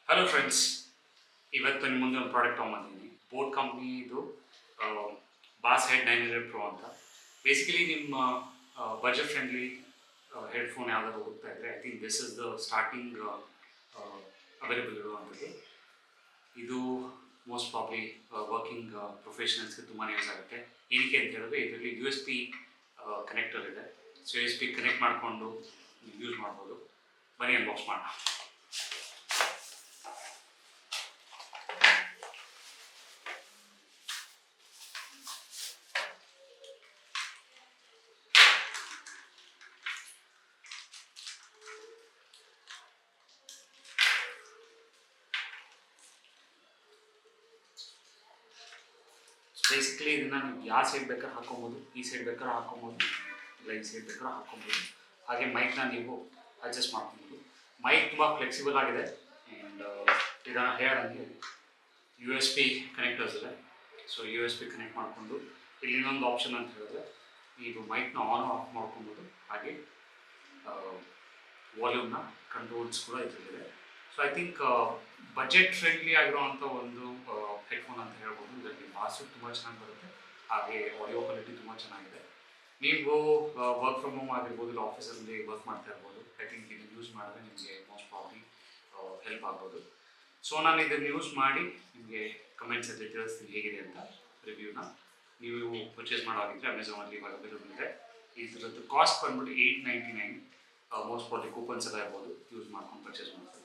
Hello friends, ಇವತ್ತು ನಿಮ್ಮ ಮುಂದೆ ಒಂದು ಪ್ರಾಡಕ್ಟ್ ತೊಗೊಂಬಂದಿದ್ದೀನಿ. ಬೋಟ್ ಕಂಪ್ನಿದು ಬಾಸ್ ಹೆಡ್ 900 ಪ್ರೋ ಅಂತ. ಬೇಸಿಕಲಿ ನಿಮ್ಮ ಬಜೆಟ್ ಫ್ರೆಂಡ್ಲಿ ಹೆಡ್ಫೋನ್ ಯಾವ್ದಾದ್ರು ಹೋಗ್ತಾ ಇದ್ದರೆ I think this is the starting available ಇರುವಂಥದ್ದು. ಇದು ಮೋಸ್ಟ್ ಪ್ರಾಬ್ಲಿ ವರ್ಕಿಂಗ್ ಪ್ರೊಫೆಷನಲ್ಸ್ಗೆ ತುಂಬಾ ಯೂಸ್ ಆಗುತ್ತೆ. ಏನಕ್ಕೆ ಅಂತ ಹೇಳಿದ್ರೆ ಇದರಲ್ಲಿ USB ಕನೆಕ್ಟರ್ ಇದೆ. ಸೊ USB ಕನೆಕ್ಟ್ ಮಾಡಿಕೊಂಡು ಯೂಸ್ ಮಾಡ್ಬೋದು. ಬನ್ನಿ ಅನ್ಬಾಕ್ಸ್ ಮಾಡೋಣ. ಬೇಸಿಕಲಿ ಇದನ್ನು ನೀವು ಯಾವ ಸೈಡ್ ಬೇಕಾದ್ರೆ ಹಾಕೊಬೋದು, ಈ ಸೈಡ್ ಬೇಕಾದ್ರೆ ಹಾಕೊಬೋದು, ಇಲ್ಲ ಈ ಸೈಡ್ ಬೇಕಾದ್ರೆ ಹಾಕೊಬೋದು. ಹಾಗೆ ಮೈಕ್ನ ನೀವು ಅಡ್ಜಸ್ಟ್ ಮಾಡ್ಕೊಬೋದು. ಮೈಕ್ ತುಂಬ ಫ್ಲೆಕ್ಸಿಬಲ್ ಆಗಿದೆ. ಆ್ಯಂಡ್ ಇದನ್ನು ಹೇಳಂಗೆ USB ಕನೆಕ್ಟರ್ಸ್ ಇದೆ. ಸೊ USB ಕನೆಕ್ಟ್ ಮಾಡಿಕೊಂಡು ಇಲ್ಲಿ ಇನ್ನೊಂದು ಆಪ್ಷನ್ ಅಂತ ಹೇಳಿದ್ರೆ ನೀವು ಮೈಕ್ನ ಆನ್ ಆಫ್ ಮಾಡ್ಕೊಬೋದು. ಹಾಗೆ ವಾಲ್ಯೂಮ್ನ ಕಂಟ್ರೋಲ್ಸ್ ಕೂಡ ಇದರಲ್ಲಿದೆ. So I think budget friendly ಆಗಿರುವಂಥ ಒಂದು ಹೆಡ್ಫೋನ್ ಅಂತ ಹೇಳ್ಬೋದು. ಇದರಲ್ಲಿ ಬಾಸು ತುಂಬ ಚೆನ್ನಾಗಿ ಬರುತ್ತೆ, ಹಾಗೆ ಆಡಿಯೋ ಕ್ವಾಲಿಟಿ ತುಂಬ ಚೆನ್ನಾಗಿದೆ. ನೀವು ವರ್ಕ್ ಫ್ರಮ್ ಹೋಮ್ ಆಗಿರ್ಬೋದು, ಇಲ್ಲ ಆಫೀಸಲ್ಲಿ ವರ್ಕ್ ಮಾಡ್ತಾ ಇರ್ಬೋದು. ಐ ಥಿಂಕ್ ಇದನ್ನು ಯೂಸ್ ಮಾಡಿದ್ರೆ ನಿಮಗೆ ಮೋಸ್ಟ್ ಪ್ರಾಬ್ಲಿ ಹೆಲ್ಪ್ ಆಗ್ಬೋದು. ಸೊ ನಾನು ಇದನ್ನು ಯೂಸ್ ಮಾಡಿ ನಿಮಗೆ ಕಮೆಂಟ್ಸಲ್ಲಿ ತಿಳಿಸ್ತೀನಿ ಹೇಗಿದೆ ಅಂತ ರಿವ್ಯೂನ. ನೀವು ಪರ್ಚೇಸ್ ಮಾಡೋವಾಗಿದ್ದರೆ ಅಮೆಝಾನಲ್ಲಿ ಇವಾಗ ಅವೈಲೇಬಲ್ ಇದೆ. ಇದರದ್ದು ಕಾಸ್ಟ್ ಬಂದ್ಬಿಟ್ಟು $899. ಮೋಸ್ಟ್ ಪ್ರಾಬ್ಲಿ ಕೂಪನ್ಸ್ ಎಲ್ಲ ಇರ್ಬೋದು, ಯೂಸ್ ಮಾಡ್ಕೊಂಡು ಪರ್ಚೇಸ್ ಮಾಡ್ತಾರೆ.